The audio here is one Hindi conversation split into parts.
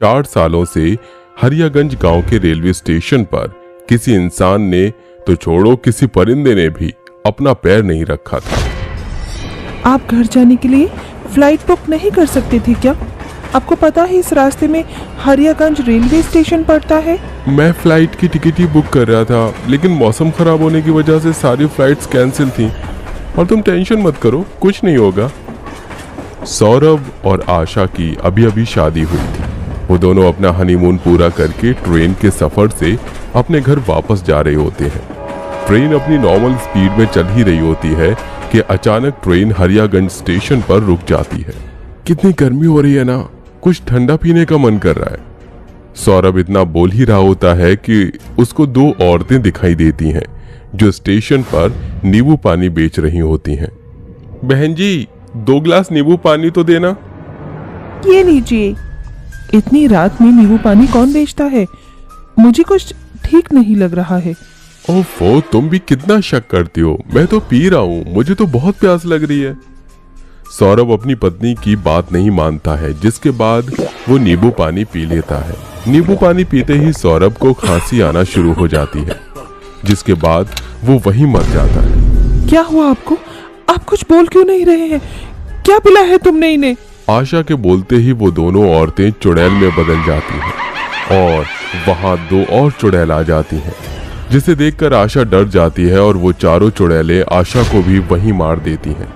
4 सालों से हरियागंज गांव के रेलवे स्टेशन पर किसी इंसान ने तो छोड़ो किसी परिंदे ने भी अपना पैर नहीं रखा था। आप घर जाने के लिए फ्लाइट बुक नहीं कर सकते थे क्या? आपको पता है इस रास्ते में हरियागंज रेलवे स्टेशन पड़ता है। मैं फ्लाइट की टिकट ही बुक कर रहा था, लेकिन मौसम खराब होने की वजह से सारी फ्लाइट्स कैंसिल थी। और तुम टेंशन मत करो, कुछ नहीं होगा। सौरभ और आशा की अभी अभी शादी हुई थी। वो दोनों अपना हनीमून पूरा करके ट्रेन के सफर से अपने घर वापस जा रहे होते हैं। ट्रेन अपनी नॉर्मल स्पीड में चल ही रही होती है कि अचानक ट्रेन हरियागंज स्टेशन पर रुक जाती है। कितनी गर्मी हो रही है ना, कुछ ठंडा पीने का मन कर रहा है। सौरभ इतना बोल ही रहा होता है कि उसको 2 औरतें दिखाई देती हैं जो स्टेशन पर नींबू पानी बेच रही होती हैं। बहन जी, 2 गिलास नींबू पानी तो देना। ये लीजिए। इतनी रात में नींबू पानी कौन बेचता है? मुझे कुछ ठीक नहीं लग रहा है। ओफो, तुम भी कितना शक करती हो। मैं तो पी रहा हूँ, मुझे तो बहुत प्यास लग रही है। सौरभ अपनी पत्नी की बात नहीं मानता है, जिसके बाद वो नींबू पानी पी लेता है। नींबू पानी पीते ही सौरभ को खांसी आना शुरू हो जाती है, जिसके बाद वो वहीं मर जाता है। क्या हुआ आपको? आप कुछ बोल क्यों नहीं रहे हैं? क्या पिला है तुमने इन्हें? आशा के बोलते ही वो दोनों औरतें चुड़ैल में बदल जाती हैं और वहां 2 और चुड़ैल आ जाती हैं, जिसे देखकर आशा डर जाती है और वो चारों चुड़ैलें आशा को भी वहीं मार देती हैं।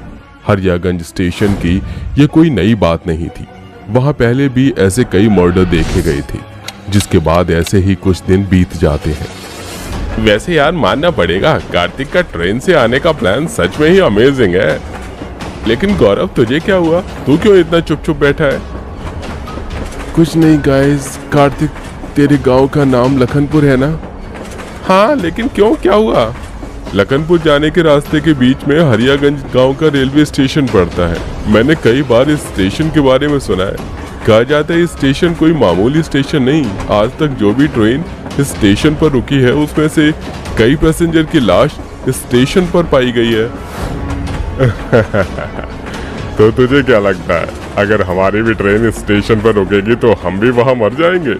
हरियागंज स्टेशन की ये कोई नई बात नहीं थी। वहां पहले भी ऐसे कई मर्डर देखे गए थे, जिसके बाद ऐसे ही कुछ दिन बीत जाते हैं। वैसे यार मानना पड़ेगा, कार्तिक का ट्रेन से आने का प्लान सच में ही अमेजिंग है। लेकिन गौरव, तुझे क्या हुआ? तू क्यों इतना चुप चुप बैठा है? कुछ नहीं गाइस, कार्तिक तेरे गांव का नाम लखनपुर है ना? हाँ, लेकिन क्यों, क्या हुआ? लखनपुर जाने के रास्ते के बीच में हरियागंज गांव का रेलवे स्टेशन पड़ता है। मैंने कई बार इस स्टेशन के बारे में सुना है। कहा जाता है इस स्टेशन कोई मामूली स्टेशन नहीं। आज तक जो भी ट्रेन इस स्टेशन पर रुकी है उसमें से कई पैसेंजर की लाश इस स्टेशन पर पाई गई है। तो तुझे क्या लगता है, अगर हमारी भी ट्रेन इस स्टेशन पर रुकेगी तो हम भी वहां मर जाएंगे?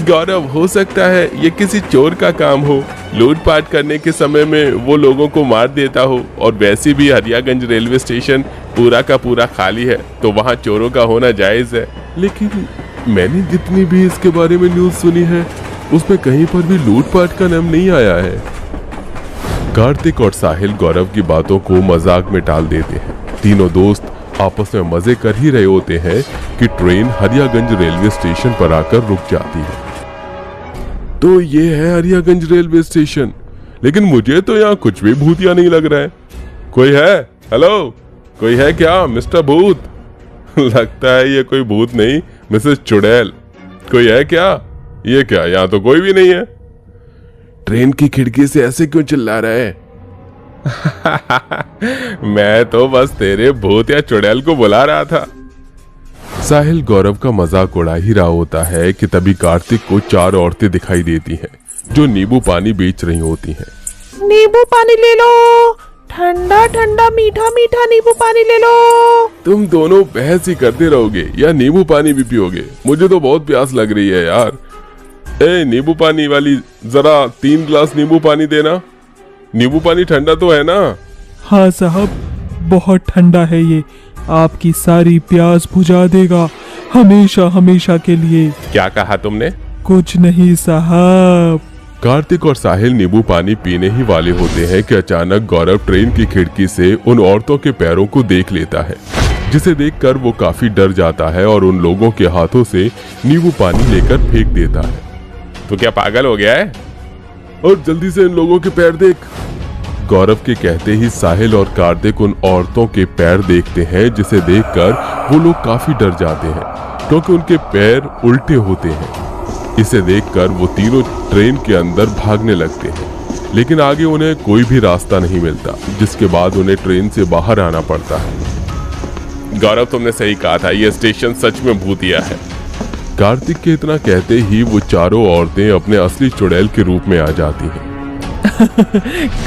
गौरव, हो सकता है ये किसी चोर का काम हो। लूटपाट करने के समय में वो लोगों को मार देता हो। और वैसे भी हरियागंज रेलवे स्टेशन पूरा का पूरा खाली है, तो वहाँ चोरों का होना जायज है। लेकिन मैंने जितनी भी इसके बारे में न्यूज़ सुनी है, उसमें कहीं पर भी लूटपाट का नाम नहीं आया है। कार्तिक और साहिल गौरव की बातों को मजाक में टाल देते हैं। तीनों दोस्त आपस में मजे कर ही रहे होते हैं कि ट्रेन हरियागंज रेलवे स्टेशन पर आकर रुक जाती है। तो ये है हरियागंज रेलवे स्टेशन, लेकिन मुझे तो यहाँ कुछ भी भूतिया नहीं लग रहा है। कोई है? हेलो, कोई है क्या मिस्टर भूत? लगता है ये कोई भूत नहीं, मिसेस चुड़ैल। कोई है क्या? ये क्या, यहाँ तो कोई भी नहीं है। ट्रेन की खिड़की से ऐसे क्यों चिल्ला रहा है? मैं तो बस तेरे भूत या चुड़ैल को बुला रहा था। साहिल गौरव का मजाक उड़ा ही रहा होता है कि तभी कार्तिक को 4 औरतें दिखाई देती हैं, जो नींबू पानी बेच रही होती हैं। नींबू पानी ले लो, ठंडा ठंडा मीठा मीठा नींबू पानी ले लो। तुम दोनों बहस ही करते रहोगे या नींबू पानी भी पियोगे? मुझे तो बहुत प्यास लग रही है यार। ए नींबू पानी वाली, जरा 3 गिलास नींबू पानी देना। नींबू पानी ठंडा तो है ना? हाँ साहब, बहुत ठंडा है ये, आपकी सारी प्यास बुझा देगा, हमेशा हमेशा के लिए। क्या कहा तुमने? कुछ नहीं साहब। कार्तिक और साहिल नींबू पानी पीने ही वाले होते हैं कि अचानक गौरव ट्रेन की खिड़की से उन औरतों के पैरों को देख लेता है, जिसे देखकर वो काफी डर जाता है और उन लोगों के हाथों से नींबू पानी लेकर फेंक देता है। तो क्या पागल हो गया है? और जल्दी से इन लोगों के पैर देख। गौरव के कहते ही साहिल और कार्तिक उन औरतों के पैर देखते हैं, जिसे देखकर वो लोग काफी डर जाते हैं, क्योंकि उनके पैर उल्टे होते हैं। इसे देखकर वो तीनों ट्रेन के अंदर भागने लगते हैं, लेकिन आगे उन्हें कोई भी रास्ता नहीं मिलता, जिसके बाद उन्हें ट्रेन से बाहर आना पड़ता है। गौरव, तुमने सही कहा था, ये स्टेशन सच में भूतिया है। कार्तिक के इतना कहते ही वो चारों औरतें अपने असली चुड़ैल के रूप में आ जाती हैं।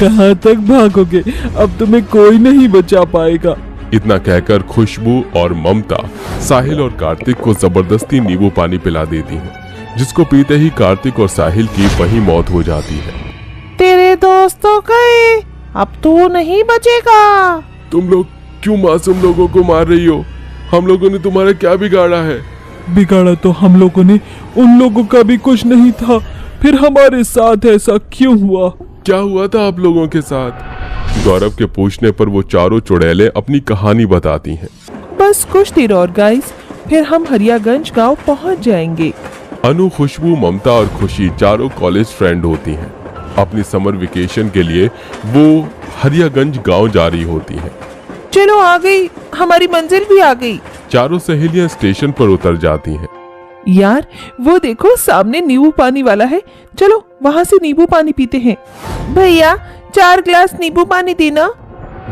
कहाँ तक भागोगे? अब तुम्हें कोई नहीं बचा पाएगा। इतना कहकर खुशबू और ममता साहिल और कार्तिक को जबरदस्ती नींबू पानी पिला देती हैं, जिसको पीते ही कार्तिक और साहिल की वहीं मौत हो जाती है। तेरे दोस्त तो गए, अब तू नहीं बचेगा। तुम लोग क्यों मासूम लोगों को मार रही हो? हम लोगों ने तुम्हारा क्या बिगाड़ा है? बिगाड़ा तो हम लोगों ने, उन लोगों का भी कुछ नहीं था, फिर हमारे साथ ऐसा क्यों हुआ? क्या हुआ था आप लोगों के साथ? गौरव के पूछने पर वो चारों चुड़ैलें अपनी कहानी बताती हैं। बस कुछ देर और गाइस, फिर हम हरियागंज गांव पहुंच जाएंगे। अनु, खुशबू, ममता और खुशी चारों कॉलेज फ्रेंड होती हैं। अपनी समर वेकेशन के लिए वो हरियागंज गांव जा रही होती हैं। चलो आ गई, हमारी मंजिल भी आ गई। चारों सहेलियां स्टेशन पर उतर जाती हैं। यार वो देखो सामने नींबू पानी वाला है, चलो वहाँ से नींबू पानी पीते हैं। भैया 4 ग्लास नींबू पानी देना।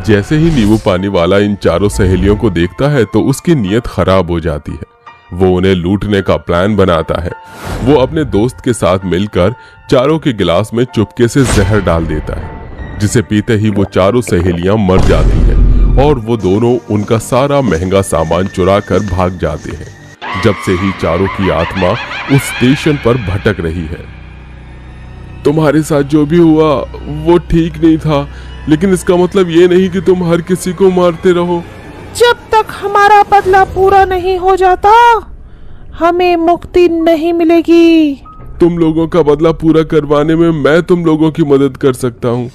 जैसे ही नींबू पानी वाला इन चारों सहेलियों को देखता है तो उसकी नीयत खराब हो जाती है। वो उन्हें लूटने का प्लान बनाता है। वो अपने दोस्त के साथ मिलकर चारों के गिलास में चुपके से जहर डाल देता है, जिसे पीते ही वो चारों सहेलियां मर जाती हैं और वो दोनों उनका सारा महंगा सामान चुरा कर भाग जाते हैं। जब से ही चारों की आत्मा उस स्टेशन पर भटक रही है। तुम्हारे साथ जो भी हुआ वो ठीक नहीं था, लेकिन इसका मतलब ये नहीं कि तुम हर किसी को मारते रहो। जब तक हमारा बदला पूरा नहीं हो जाता, हमें मुक्ति नहीं मिलेगी। तुम लोगों का बदला पूरा करवाने में मैं तुम लोगों की मदद कर सकता हूँ।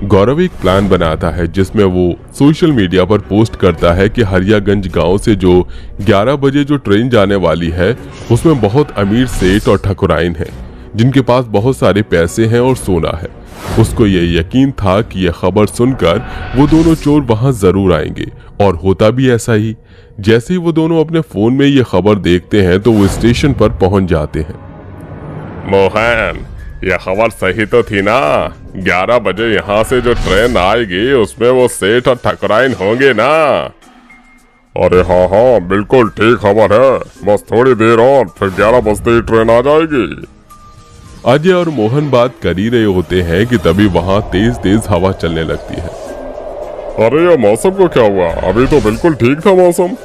गौरव एक प्लान बनाता है जिसमें वो सोशल मीडिया पर पोस्ट करता है कि हरियागंज गांव से जो 11 बजे जो ट्रेन जाने वाली है उसमें बहुत अमीर सेठ और ठकुराइन हैं, जिनके पास बहुत सारे पैसे हैं और सोना है। उसको ये यकीन था कि यह खबर सुनकर वो दोनों चोर वहां जरूर आएंगे, और होता भी ऐसा ही। जैसे ही वो दोनों अपने फोन में ये खबर देखते हैं तो वो स्टेशन पर पहुंच जाते हैं। मोहन, यह खबर सही तो थी ना? 11 बजे यहाँ से जो ट्रेन आएगी उसमें वो सेठ और ठकुराइन होंगे ना? अरे हाँ हाँ, बिल्कुल ठीक खबर है। बस थोड़ी देर और फिर 11 बजते ही ट्रेन आ जाएगी। अजय और मोहन बात कर ही रहे होते हैं कि तभी वहाँ तेज तेज हवा चलने लगती है। अरे ये मौसम को क्या हुआ? अभी तो बिल्कुल ठीक था मौसम।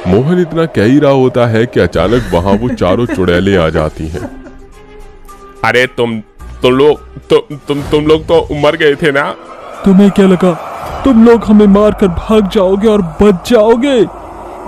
मोहन इतना कह ही रहा होता है कि अचानक वहाँ वो चारों चुड़ैलें आ जाती हैं। अरे तुम लोग तो मर गए थे ना? तुम्हें क्या लगा तुम लोग हमें मारकर भाग जाओगे और बच जाओगे?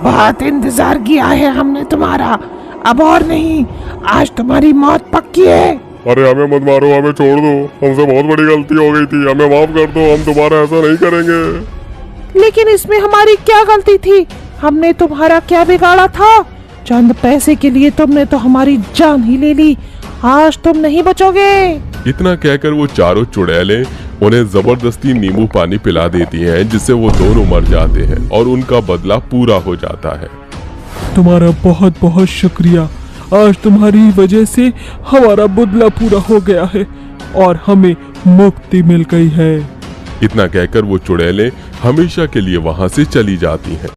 बहुत इंतजार किया है हमने तुम्हारा, अब और नहीं, आज तुम्हारी मौत पक्की है। अरे हमें मत मारो, हमें छोड़ दो, हमसे बहुत बड़ी गलती हो गई थी, हमें माफ कर दो, हम दोबारा ऐसा नहीं करेंगे। लेकिन इसमें हमारी क्या गलती थी? हमने तुम्हारा क्या बिगाड़ा था? चंद पैसे के लिए तुमने तो हमारी जान ही ले ली, आज तुम नहीं बचोगे। इतना कहकर वो चारों चुड़ैलें उन्हें जबरदस्ती नींबू पानी पिला देती हैं, जिससे वो दोनों मर जाते हैं और उनका बदला पूरा हो जाता है। तुम्हारा बहुत बहुत शुक्रिया, आज तुम्हारी वजह से हमारा बदला पूरा हो गया है और हमें मुक्ति मिल गई है। इतना कहकर वो चुड़ैलें हमेशा के लिए वहां से चली जाती हैं।